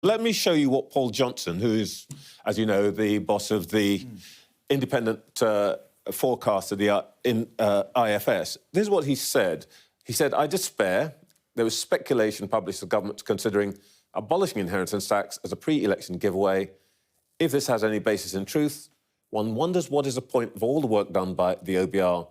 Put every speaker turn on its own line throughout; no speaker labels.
Let me show you what Paul Johnson, who is, as you know, the boss of the independent forecast of the IFS. This is what he said. He said, "I despair. There was speculation published of governments considering abolishing inheritance tax as a pre-election giveaway. If this has any basis in truth, one wonders what is the point of all the work done by the OBR,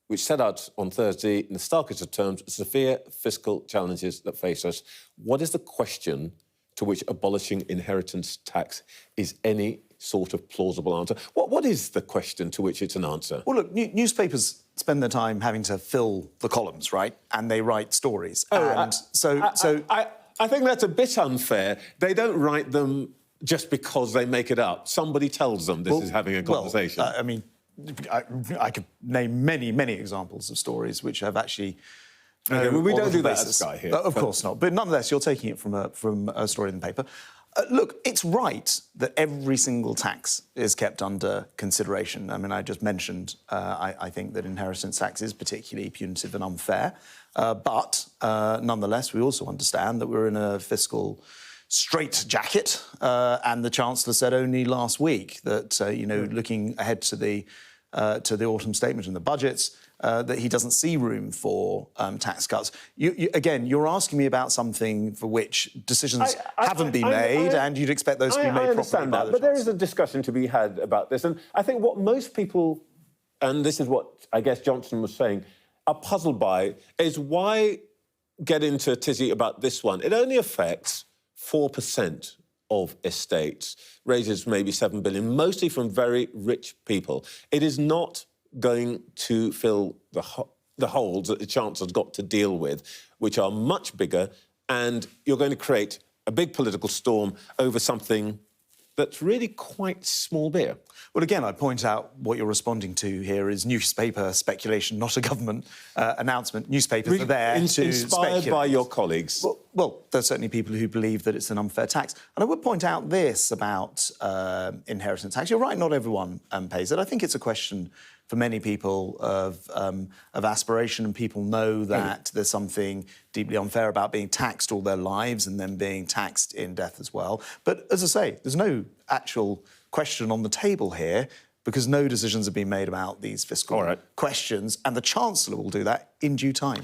which set out on Thursday, in the starkest of terms, severe fiscal challenges that face us. What is the question to which abolishing inheritance tax is any sort of plausible answer?" What is the question to which it's an answer?
Well, look, newspapers spend their time having to fill the columns, right? And they write stories.
I think that's a bit unfair. They don't write them just because they make it up. Somebody tells them this is having a conversation.
I mean, I could name many, many examples of stories which have actually...
Okay, well, we don't do that at Sky here.
Of course not. But nonetheless, you're taking it from a story in the paper. Look, it's right that every single tax is kept under consideration. I mean, I just mentioned, I think that inheritance tax is particularly punitive and unfair. But nonetheless, we also understand that we're in a fiscal straitjacket. And the Chancellor said only last week that, you know, looking ahead to the autumn statement and the budgets, that he doesn't see room for tax cuts. Again, you're asking me about something for which decisions haven't been made, and you'd expect those to be made properly by the
but there is a discussion to be had about this. And I think what most people, and this is what I guess Johnson was saying, are puzzled by is why get into a tizzy about this one. It only affects 4% of estates, raises maybe $7 billion, mostly from very rich people. It is not going to fill the holes that the Chancellor's got to deal with, which are much bigger, and you're going to create a big political storm over something that's really quite small beer.
Well, again, I point out what you're responding to here is newspaper speculation, not a government announcement. Newspapers are there to speculate.
Inspired by your colleagues.
Well, there's certainly people who believe that it's an unfair tax. And I would point out this about inheritance tax. You're right, not everyone pays it. I think it's a question for many people of aspiration, and people know that there's something deeply unfair about being taxed all their lives and then being taxed in death as well. But as I say, there's no actual question on the table here because no decisions have been made about these fiscal questions, and the Chancellor will do that in due time.